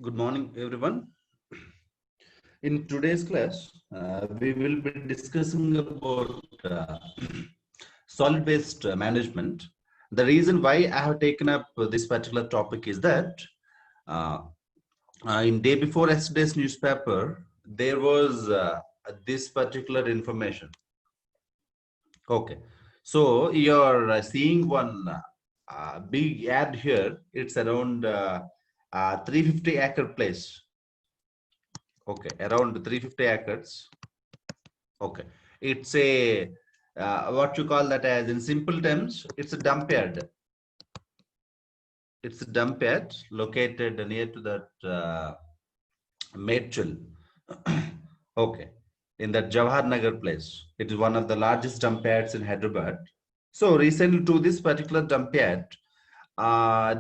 Good morning, everyone. In today's class, we will be discussing about solid waste management. The reason why I have taken up this particular topic is that uh, in day before yesterday's newspaper, there was this particular information. Okay, so you're seeing one big ad here. It's around 350-acre place. Okay, around 350 acres. Okay, it's a what you call that as in simple terms, it's a dump yard. It's a dump yard located near to that Medchal. Okay, in that Jawahar Nagar place. It is one of the largest dump yards in Hyderabad. So recently to this particular dump yard,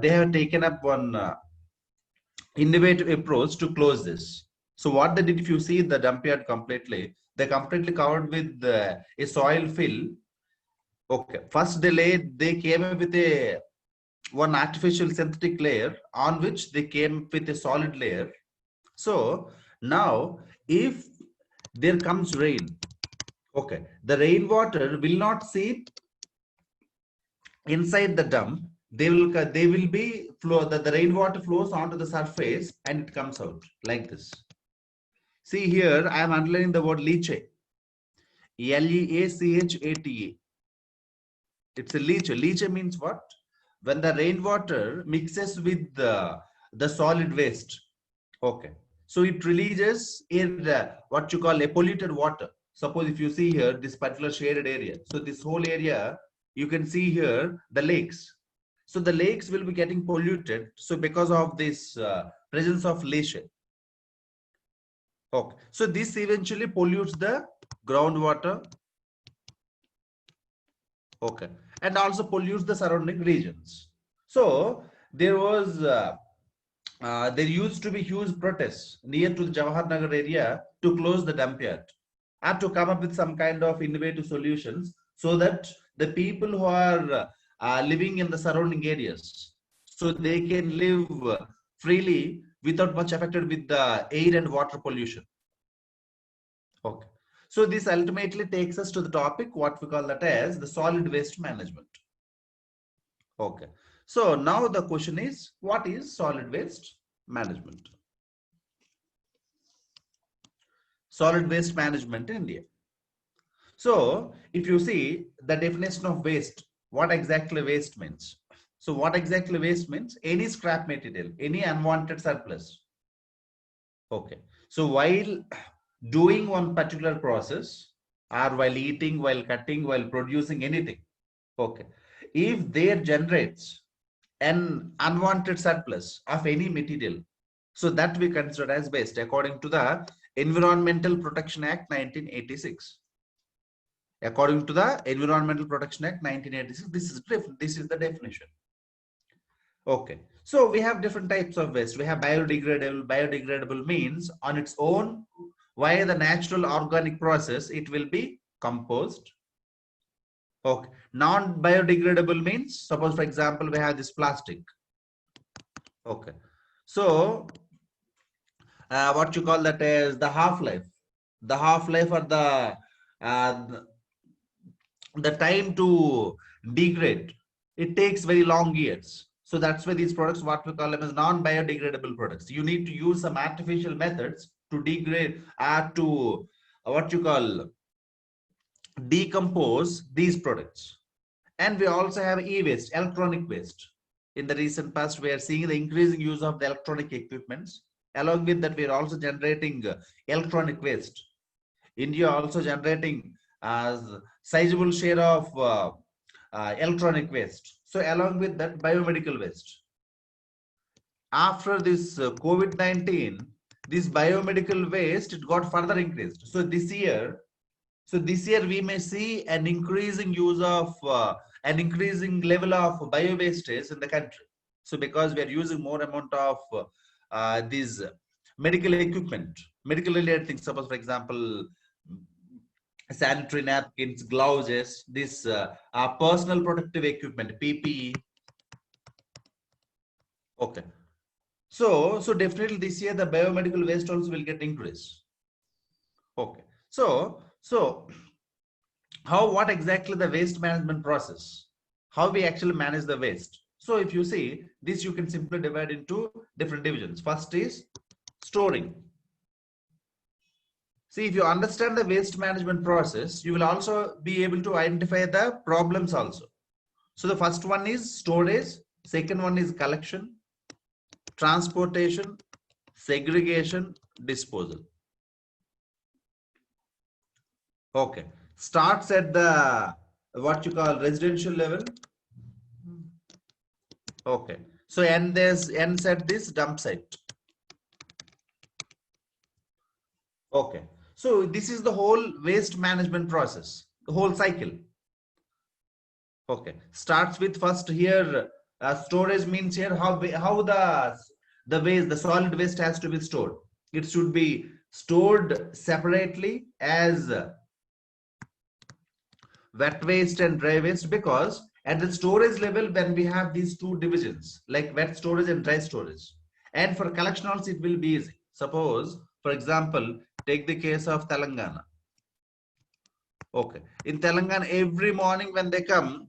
they have taken up one innovative approach to close this. So what they did, if you see the dump yard completely, they completely covered with a soil fill. Okay, first they came up with a one artificial synthetic layer on which they came with a solid layer. So now if there comes rain, okay, the rainwater will not seep inside the dump. They will be flow the rainwater flows onto the surface and it comes out like this. See here, I am underlining the word leachate. Leachate. It's a leach. Leach means what? When the rainwater mixes with the solid waste. Okay. So it releases in what you call a polluted water. Suppose if you see here this particular shaded area. So this whole area, you can see here the lakes. So the lakes will be getting polluted. So because of this presence of leachate. Okay. So this eventually pollutes the groundwater. Okay. And also pollutes the surrounding regions. So there used to be huge protests near to the Jawahar Nagar area to close the dump yard and to come up with some kind of innovative solutions so that the people who are living in the surrounding areas, so they can live freely without much affected with the air and water pollution. Okay. So this ultimately takes us to the topic, what we call that as the solid waste management. Okay. So now the question is, what is solid waste management? Solid waste management in India. So if you see the definition of waste, what exactly waste means? So what exactly waste means? Any scrap material, any unwanted surplus. Okay. So while doing one particular process, or while eating, while cutting, while producing anything, okay, if there generates an unwanted surplus of any material, so that we consider as waste according to the Environmental Protection Act 1986. According to the Environmental Protection Act 1986, this is the definition. Okay, so we have different types of waste. We have biodegradable. Biodegradable means on its own, via the natural organic process, it will be composed. Okay, non-biodegradable means, suppose for example, we have this plastic. Okay, so what you call that is the half-life. The half-life or uh, the time to degrade, it takes very long years. So that's why these products, what we call them as non-biodegradable products. You need to use some artificial methods to degrade to what you call decompose these products. And we also have e-waste, electronic waste. In the recent past, we are seeing the increasing use of the electronic equipments. Along with that, we are also generating electronic waste. India also generating a sizable share of electronic waste. So along with that, biomedical waste. After this COVID-19, this biomedical waste, it got further increased. So this year we may see an increasing use of an increasing level of bio wastage in the country. So because we are using more amount of these medical equipment, medical related things, suppose for example, sanitary napkins, gloves, this personal protective equipment, PPE. Okay. So definitely this year the biomedical waste also will get increased. Okay. So what exactly the waste management process? How we actually manage the waste? So if you see this, you can simply divide into different divisions. First is storing. See, if you understand the waste management process, you will also be able to identify the problems also. So the first one is storage, second one is collection, transportation, segregation, disposal. Okay. Starts at the what you call residential level. Okay. So and there's ends at this dump site. Okay. So this is the whole waste management process, the whole cycle. Okay. Starts with first here storage means here how the waste, the solid waste has to be stored. It should be stored separately as wet waste and dry waste, because at the storage level when we have these two divisions like wet storage and dry storage, and for collection also it will be easy. Suppose for example, take the case of Telangana. Okay, in Telangana every morning when they come,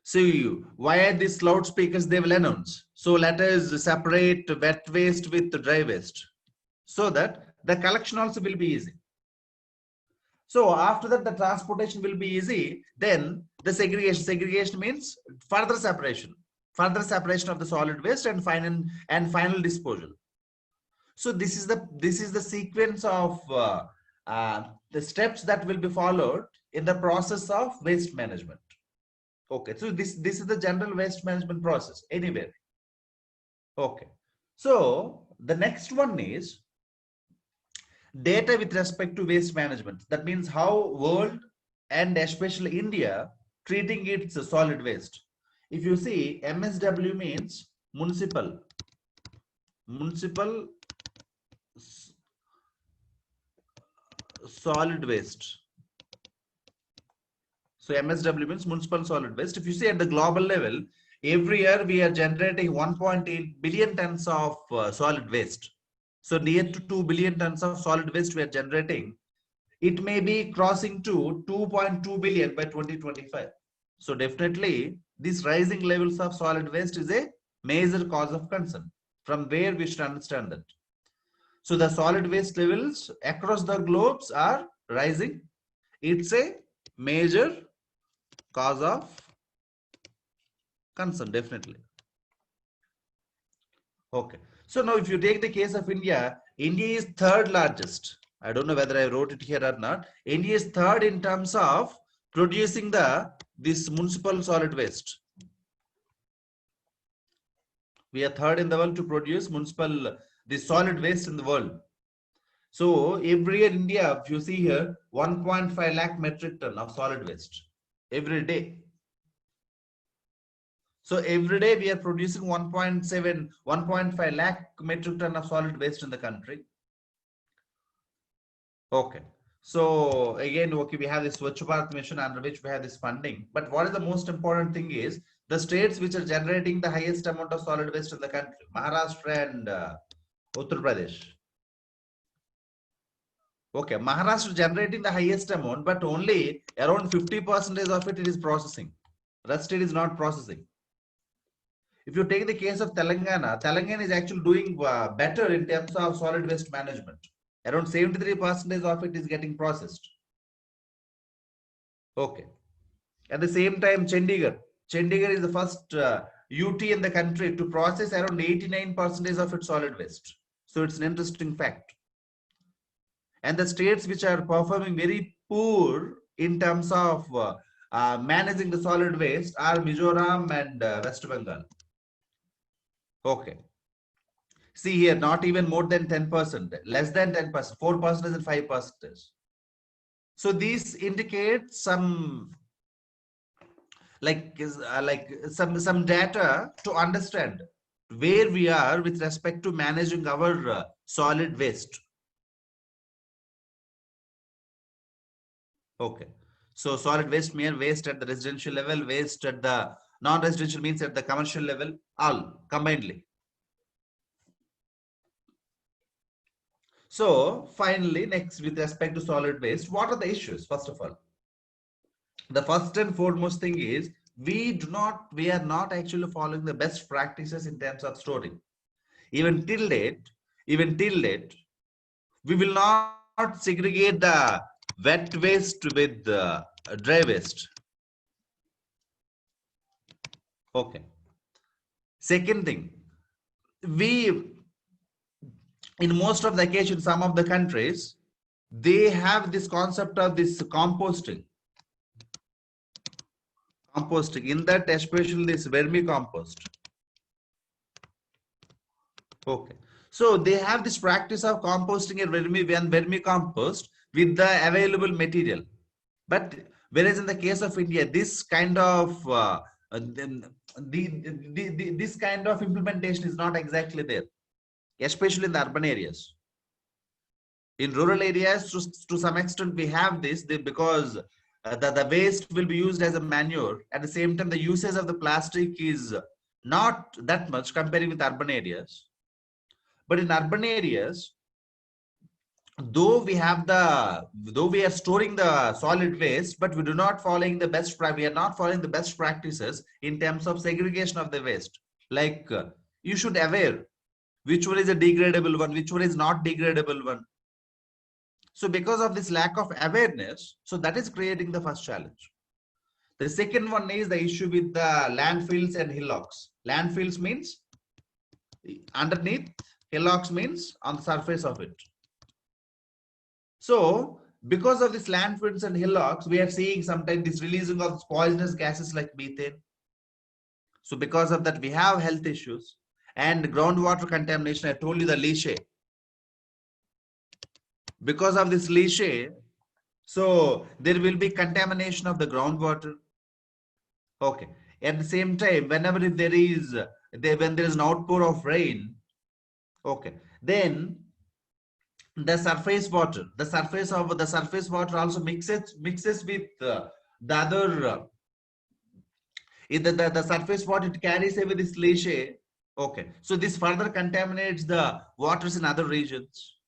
see via these loudspeakers they will announce, so let us separate wet waste with dry waste, so that the collection also will be easy. So after that, the transportation will be easy. Then the segregation. Segregation means further separation of the solid waste and final disposal. So this is the sequence of the steps that will be followed in the process of waste management. Okay, so this is the general waste management process anywhere. Okay, so the next one is data with respect to waste management. That means how world and especially India treating its solid waste. If you see, MSW means municipal solid waste. So MSW means municipal solid waste. If you see at the global level, every year we are generating 1.8 billion tons of solid waste. So near to 2 billion tons of solid waste we are generating. It may be crossing to 2.2 billion by 2025. So definitely these rising levels of solid waste is a major cause of concern, from where we should understand that. So the solid waste levels across the globes are rising. It's a major cause of concern, definitely. Okay. So now if you take the case of India, India is third largest. I don't know whether I wrote it here or not. India is third in terms of producing this municipal solid waste. We are third in the world to produce this solid waste in the world. So every year India, if you see here, 1.5 lakh metric ton of solid waste every day. So every day we are producing 1.5 lakh metric ton of solid waste in the country. Okay. So again, okay, we have this Swachh Bharat mission under which we have this funding. But what is the most important thing is the states which are generating the highest amount of solid waste in the country, Maharashtra and Uttar Pradesh. Okay, Maharashtra generating the highest amount, but only around 50% of it is processing. Rest it is not processing. If you take the case of Telangana, Telangana is actually doing better in terms of solid waste management. Around 73% of it is getting processed. Okay. At the same time, Chandigarh is the first UT in the country to process around 89% of its solid waste. So it's an interesting fact. And the states which are performing very poor in terms of managing the solid waste are Mizoram and West Bengal. Okay. See here, not even more than 10%, less than 10%, 4% and 5%. So these indicate some some data to understand where we are with respect to managing our solid waste. Okay. So solid waste, mere waste at the residential level, waste at the Non-residential means at the commercial level, all combinedly. So finally, next, with respect to solid waste, what are the issues? First of all, the first and foremost thing is we are not actually following the best practices in terms of storing. Even till date, we will not segregate the wet waste with the dry waste. Okay. Second thing, we, in most of the occasions, some of the countries, they have this concept of this composting. In that, especially this vermicompost. Okay. So they have this practice of composting a vermicompost with the available material. But whereas in the case of India, this kind of this kind of implementation is not exactly there, especially in the urban areas. In rural areas, to some extent, we have this because the waste will be used as a manure. At the same time, the usage of the plastic is not that much comparing with urban areas. But in urban areas, though we are storing the solid waste, but we do not following the we are not following the best practices in terms of segregation of the waste. Like you should aware which one is a degradable one, which one is not degradable one. So because of this lack of awareness, so that is creating the first challenge. The second one is the issue with the landfills and hillocks. Landfills means underneath, hillocks means on the surface of it. So because of this landfills and hillocks, we are seeing sometimes this releasing of poisonous gases like methane. So because of that, we have health issues and groundwater contamination. I told you the leachate. Because of this leachate, so there will be contamination of the groundwater. Okay. At the same time, whenever if there is when there is an outpour of rain, okay, then the surface water also mixes with the other the surface water, it carries away this leachate. Okay, so this further contaminates the waters in other regions.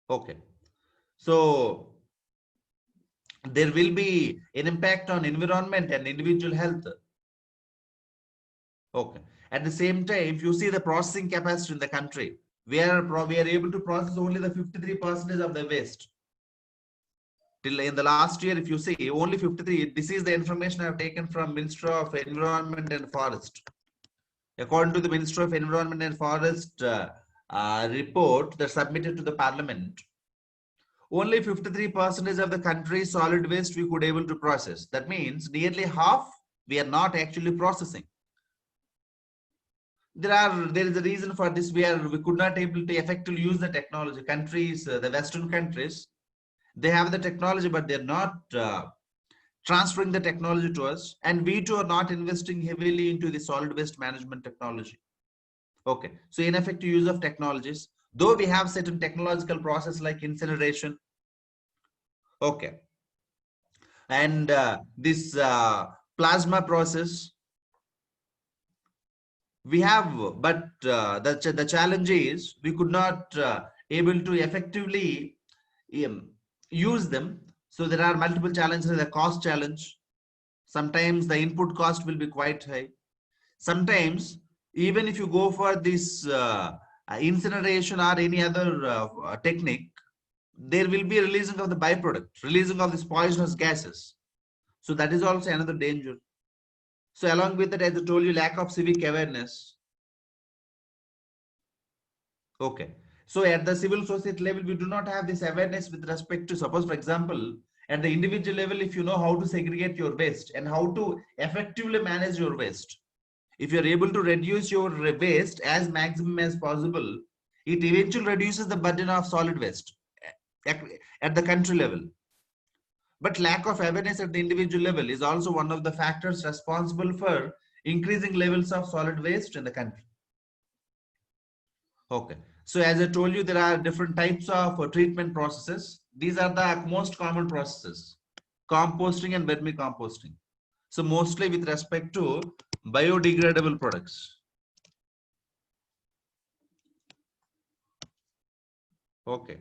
Okay, so there will be an impact on environment and individual health. Okay, at the same time, if you see the processing capacity in the country, we are able to process only the 53% of the waste. Till in the last year, if you see, only 53. This is the information I have taken from Ministry of Environment and Forest. According to the Ministry of Environment and Forest report that submitted to the Parliament, only 53% of the country's solid waste we could able to process. That means nearly half we are not actually processing. There is a reason for this. We could not able to effectively use the technology. Countries, the Western countries, they have the technology, but they're not transferring the technology to us, and we too are not investing heavily into the solid waste management technology. Okay, so ineffective use of technologies, though we have certain technological process like incineration. Okay, and this plasma process we have, but the challenge is we could not able to effectively use them. So there are multiple challenges. The cost challenge, sometimes the input cost will be quite high. Sometimes even if you go for this incineration or any other technique, there will be releasing of the byproduct, releasing of these poisonous gases. So that is also another danger. So along with that, as I told you, lack of civic awareness. Okay. So at the civil society level, we do not have this awareness with respect to, suppose, for example, at the individual level, if you know how to segregate your waste and how to effectively manage your waste, if you're able to reduce your waste as maximum as possible, it eventually reduces the burden of solid waste at the country level. But lack of awareness at the individual level is also one of the factors responsible for increasing levels of solid waste in the country. Okay. So as I told you, there are different types of treatment processes. These are the most common processes: composting and vermicomposting. So mostly with respect to biodegradable products. Okay.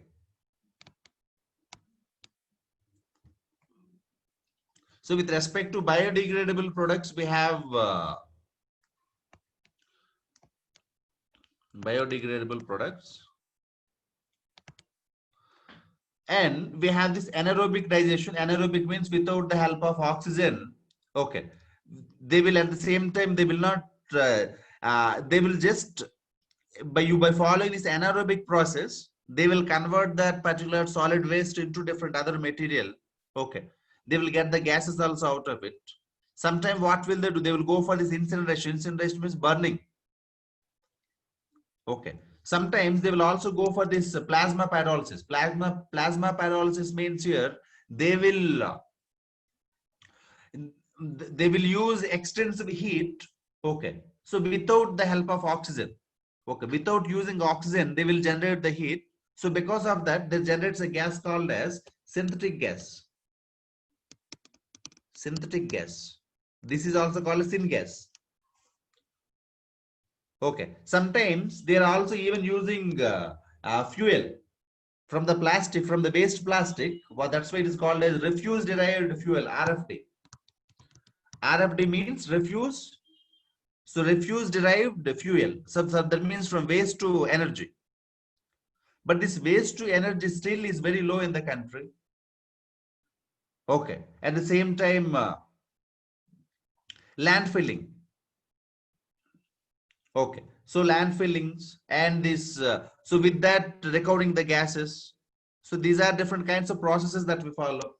So with respect to biodegradable products, we have biodegradable products. And we have this anaerobic digestion. Anaerobic means without the help of oxygen. Okay. They will at the same time, they will not, they will just, by following this anaerobic process, they will convert that particular solid waste into different other material. Okay. They will get the gases also out of it. Sometimes what will they do? They will go for this incineration. Incineration means burning. Okay. Sometimes they will also go for this plasma pyrolysis. Plasma pyrolysis means here they will use extensive heat. Okay. So without the help of oxygen. Okay. Without using oxygen, they will generate the heat. So because of that, they generates a gas called as synthetic gas. Synthetic gas. This is also called a syngas. Okay. Sometimes they are also even using fuel from the plastic, from the waste plastic. Well, that's why it is called as refuse derived fuel, RFD. RFD means refuse. So refuse derived fuel. So that means from waste to energy. But this waste to energy still is very low in the country. Okay. At the same time, landfilling. Okay. So landfillings and this, so with that recovering the gases. So these are different kinds of processes that we follow.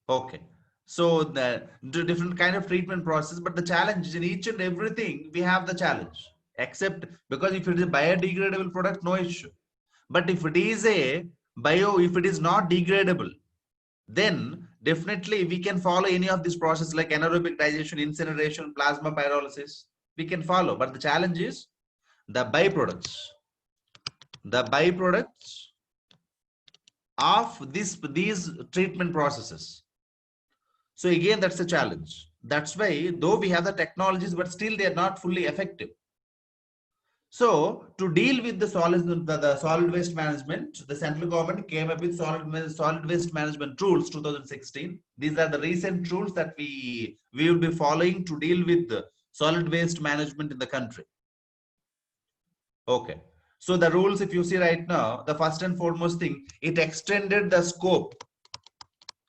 Okay. So the different kind of treatment process, but the challenge is in each and everything, we have the challenge. Except because if it is a biodegradable product, no issue. But if it is if it is not degradable, then definitely we can follow any of these processes like anaerobic digestion, incineration, plasma pyrolysis. We can follow, but the challenge is the byproducts. The byproducts of these treatment processes. So again, that's a challenge. That's why, though we have the technologies, but still they are not fully effective. So to deal with the solid waste management, the central government came up with solid waste management rules 2016. These are the recent rules that we will be following to deal with the solid waste management in the country. Okay. So the rules, if you see right now, the first and foremost thing, it extended the scope.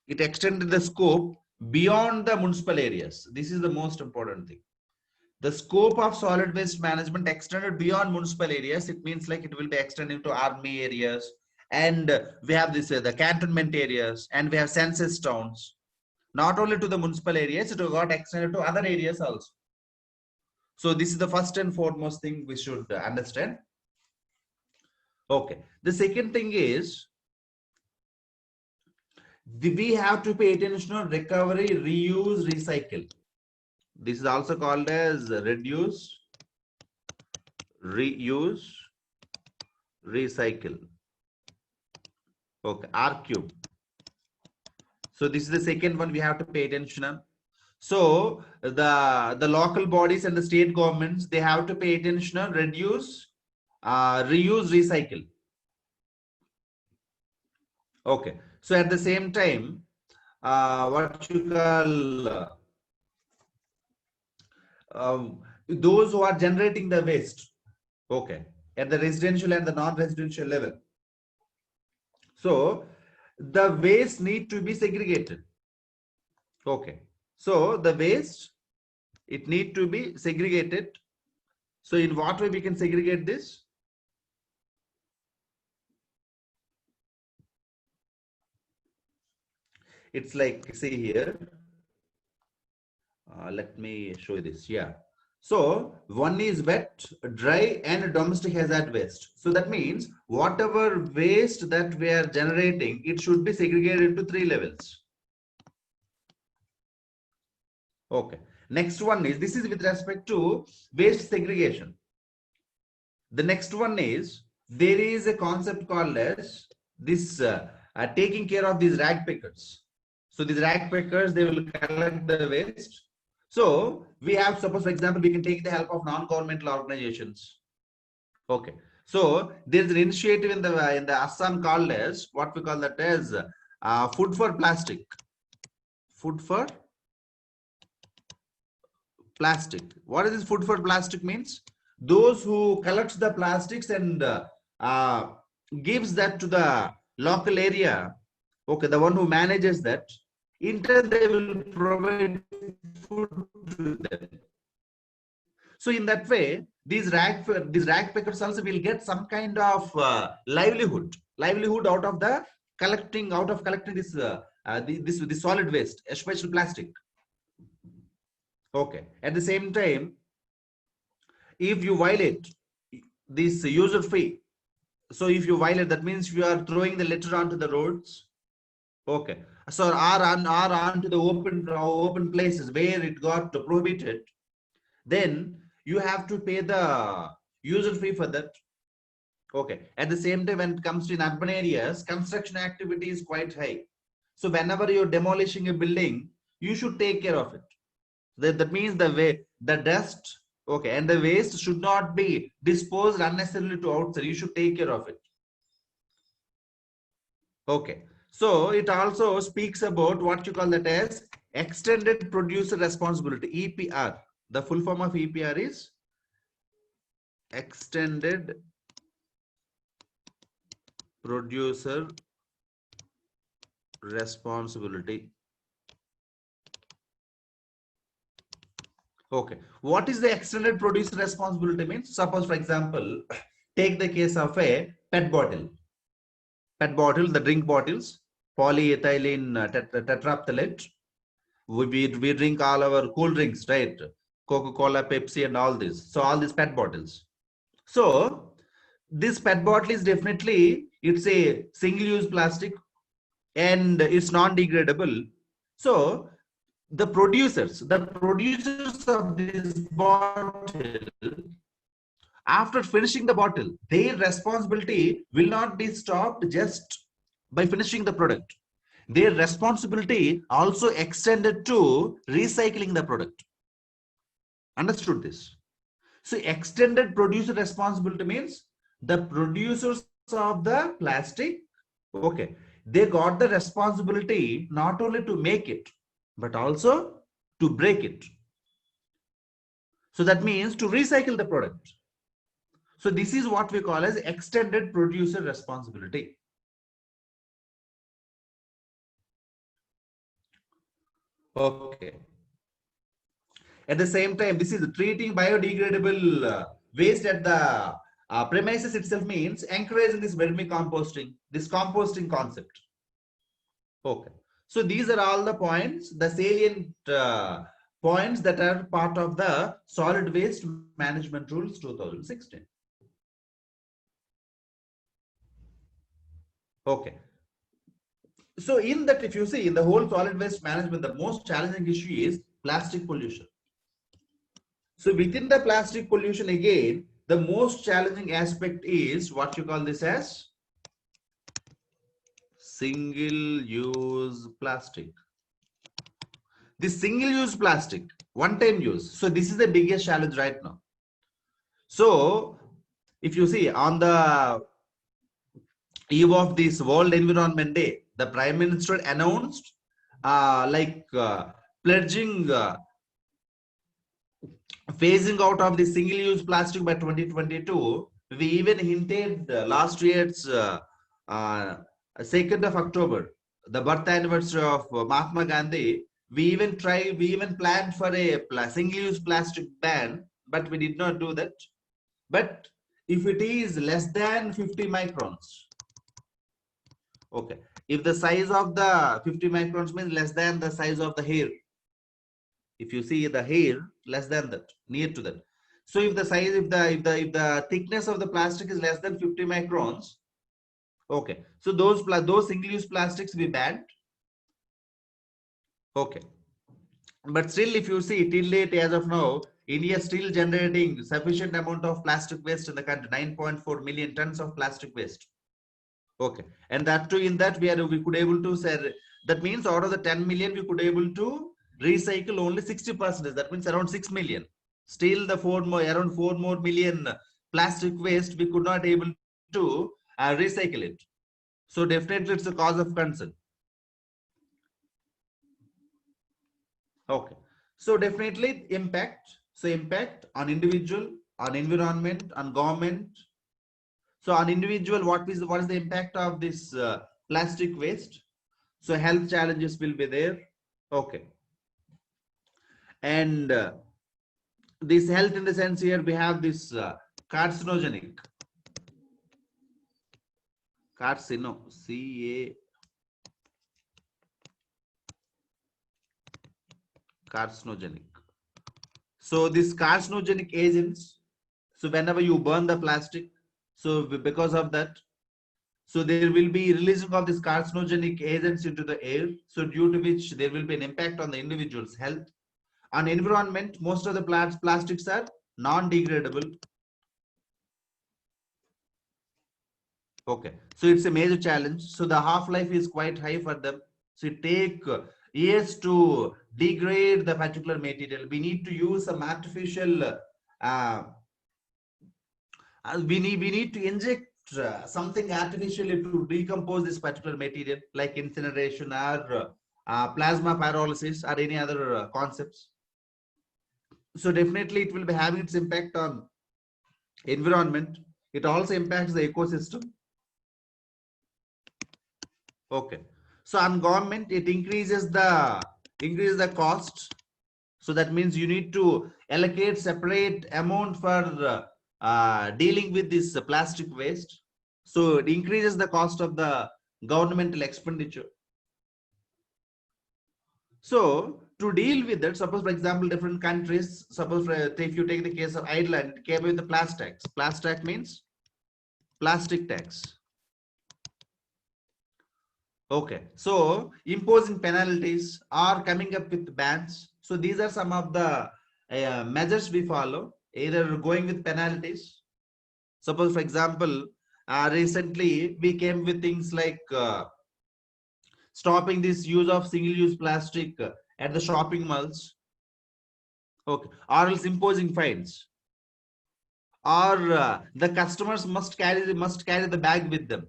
It extended the scope beyond the municipal areas. This is the most important thing. The scope of solid waste management extended beyond municipal areas. It means like it will be extended to army areas, and we have this the cantonment areas, and we have census towns. Not only to the municipal areas, it got extended to other areas also. So this is the first and foremost thing we should understand. Okay. The second thing is we have to pay attention on recovery, reuse, recycle. This is also called as reduce, reuse, recycle. Okay, R cube. So this is the second one we have to pay attention on. So the local bodies and the state governments, they have to pay attention on reduce, reuse, recycle. Okay. So at the same time, what you call those who are generating the waste, okay, at the residential and the non-residential level. So the waste need to be segregated. Okay. So the waste, it need to be segregated. So in what way we can segregate this? It's like, see here, let me show you this. Yeah. So one is wet, dry, and domestic hazard waste. So that means whatever waste that we are generating, it should be segregated into 3 levels. Okay. Next one is, this is with respect to waste segregation. The next one is, there is a concept called as this taking care of these rag pickers. So these rag pickers, they will collect the waste. So we have, suppose for example, we can take the help of non-governmental organizations. Okay. So there's an initiative in the Assam called as what we call that as food for plastic. Food for plastic. What is this food for plastic means? Those who collects the plastics and gives that to the local area. Okay, the one who manages that. In turn, they will provide food to them. So in that way, these rag pickers also will get some kind of livelihood out of the collecting this this solid waste, especially plastic. Okay. At the same time, if you violate this user fee, so if you violate, that means you are throwing the litter onto the roads. Okay. So or onto the open places where it got prohibited, then you have to pay the user fee for that. Okay. At the same time, when it comes to in urban areas, construction activity is quite high. So whenever you're demolishing a building, you should take care of it. That means the dust, okay, and the waste should not be disposed unnecessarily to outside. You should take care of it. Okay. So it also speaks about what you call that as extended producer responsibility, EPR. The full form of EPR is extended producer responsibility. Okay. What is the extended producer responsibility means? Suppose, for example, take the case of a PET bottle. PET bottle, the drink bottles, polyethylene tetraphthalate. We drink all our cool drinks, right? Coca-Cola, Pepsi, and all this. So all these PET bottles. So this PET bottle is definitely, it's a single-use plastic and it's non-degradable. So the producers of this bottle, after finishing the bottle, their responsibility will not be stopped just by finishing the product. Their responsibility also extended to recycling the product. Understood this? So extended producer responsibility means the producers of the plastic, okay, they got the responsibility not only to make it, but also to break it. So that means to recycle the product. So this is what we call as extended producer responsibility. Okay. At the same time, this is treating biodegradable waste at the premises itself means encouraging this vermicomposting, this composting concept. Okay. So these are all the points, the salient points that are part of the solid waste management rules 2016. Okay. So in that, if you see in the whole solid waste management, the most challenging issue is plastic pollution. So within the plastic pollution, again, the most challenging aspect is what you call this as single-use plastic. This single-use plastic, one-time use. So this is the biggest challenge right now. So if you see on the eve of this World Environment Day, the Prime Minister announced pledging phasing out of the single-use plastic by 2022. We even hinted last year's 2nd of October, the birth anniversary of Mahatma Gandhi. We even planned for a single-use plastic ban, but we did not do that. But if it is less than 50 microns, okay, if the size of the 50 microns means less than the size of the hair, if you see the hair, less than that, near to that. So if the size, if the thickness of the plastic is less than 50 microns, okay, so those single-use plastics be banned. Okay, but still, if you see till date, as of now, India is still generating sufficient amount of plastic waste in the country, 9.4 million tons of plastic waste. Okay, and that too, in that we could able to say, that means out of the 10 million we could able to recycle only 60%. That means around 6 million. Still the around 4 more million plastic waste we could not able to recycle it. So definitely it's a cause of concern. Okay, so definitely impact. So impact on individual, on environment, on government. So on individual, what is the impact of this plastic waste? So health challenges will be there. Okay, and this health, in the sense, here we have this carcinogenic, carcinogenic. So this carcinogenic agents. So whenever you burn the plastic, so because of that, so there will be releasing of these carcinogenic agents into the air. So due to which there will be an impact on the individual's health. On environment, most of the plastics are non-degradable. Okay, so it's a major challenge. So the half-life is quite high for them. So it take years to degrade the particular material. We need to use some artificial. We need to inject something artificially to decompose this particular material, like incineration or plasma pyrolysis or any other concepts. So definitely it will be having its impact on environment. It also impacts the ecosystem. Okay, so on government, it increases the cost. So that means you need to allocate separate amount for dealing with this plastic waste. So it increases the cost of the governmental expenditure. So to deal with that, suppose for example, different countries, suppose if you take the case of Ireland, it came with the plastic tax. Plastic tax means plastic tax. Okay, so imposing penalties or coming up with bans. So these are some of the measures we follow, either going with penalties. Suppose, for example, recently we came with things like stopping this use of single-use plastic at the shopping malls. Okay, or else imposing fines, or the customers must carry the bag with them.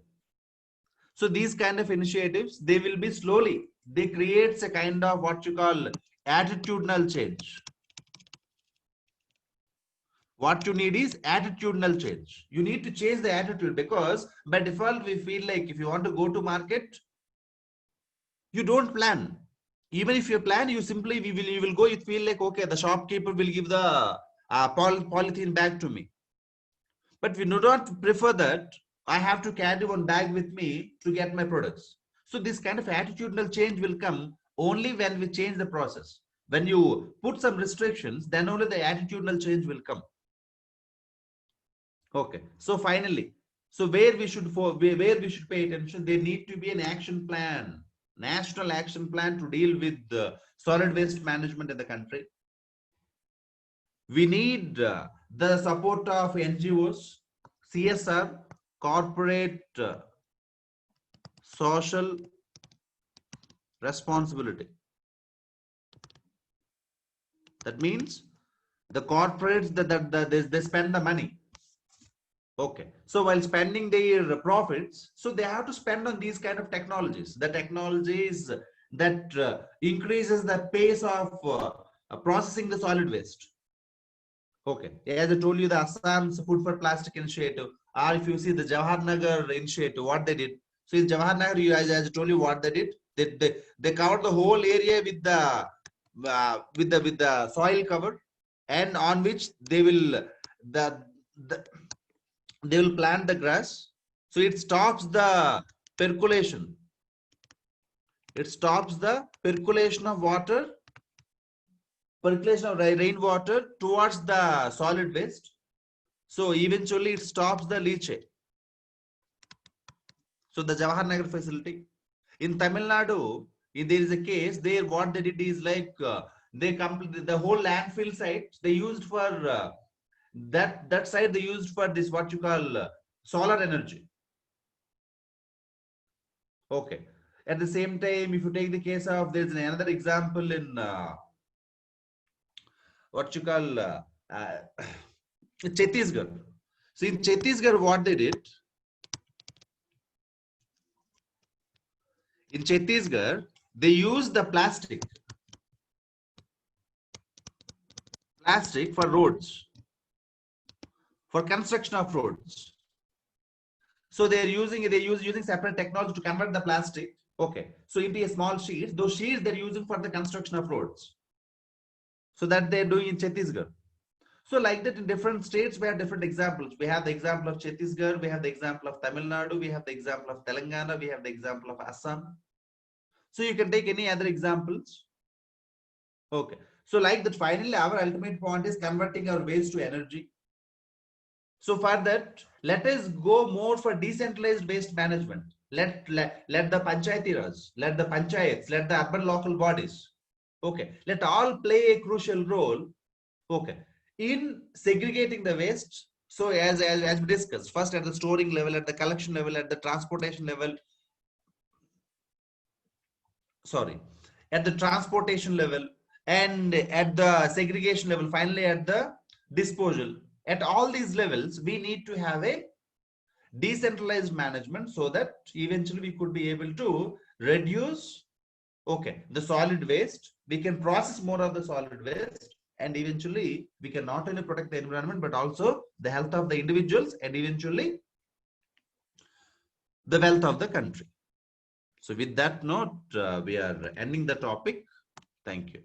So these kind of initiatives, they will be slowly, they creates a kind of what you call attitudinal change. What you need is attitudinal change. You need to change the attitude, because by default we feel like if you want to go to market, you don't plan. Even if you plan, you simply you will go, you feel like, okay, the shopkeeper will give the polythene bag to me. But we do not prefer that I have to carry one bag with me to get my products. So this kind of attitudinal change will come only when we change the process. When you put some restrictions, then only the attitudinal change will come. Okay. So finally, so where we should pay attention, there need to be an action plan, national action plan to deal with the solid waste management in the country. We need the support of NGOs, CSR, corporate social responsibility. That means the corporates that they spend the money. Okay, so while spending their profits, so they have to spend on these kind of technologies. The technologies that increases the pace of processing the solid waste. Okay, as I told you, the Assam's Food for Plastic initiative, or if you see the Jawaharnagar initiative, what they did. So in Jawaharnagar, as I told you, what they did, they covered the whole area with the soil cover, and on which they will they will plant the grass. So it stops the percolation. It stops the percolation of water, percolation of rainwater towards the solid waste. So eventually it stops the leachate. So the Jawaharnagar facility. In Tamil Nadu, if there is a case there, what they did is like they completed the whole landfill site. They used for that site. They used for this what you call solar energy. Okay. At the same time, if you take the case of, there's another example in what you call uh, Chhattisgarh. So in Chhattisgarh, what they did, in Chhattisgarh, they use the plastic for roads, for construction of roads. So using separate technology to convert the plastic, okay, so into a small sheets. Those sheets they're using for the construction of roads. So that they're doing in Chhattisgarh. So like that, in different states, we have different examples. We have the example of Chhattisgarh, we have the example of Tamil Nadu, we have the example of Telangana, we have the example of Assam. So you can take any other examples. Okay. So like that, finally, our ultimate point is converting our waste to energy. So for that, let us go more for decentralized waste management. Let the panchayati raj, let the panchayats, let the urban local bodies, okay, let all play a crucial role, okay, in segregating the waste. So as we discussed, first at the storing level, at the collection level, at the transportation level, sorry, at the transportation level, and at the segregation level, finally at the disposal. At all these levels, we need to have a decentralized management so that eventually we could be able to reduce, okay, the solid waste. We can process more of the solid waste, and eventually we can not only protect the environment but also the health of the individuals and eventually the wealth of the country. So with that note, we are ending the topic. Thank you.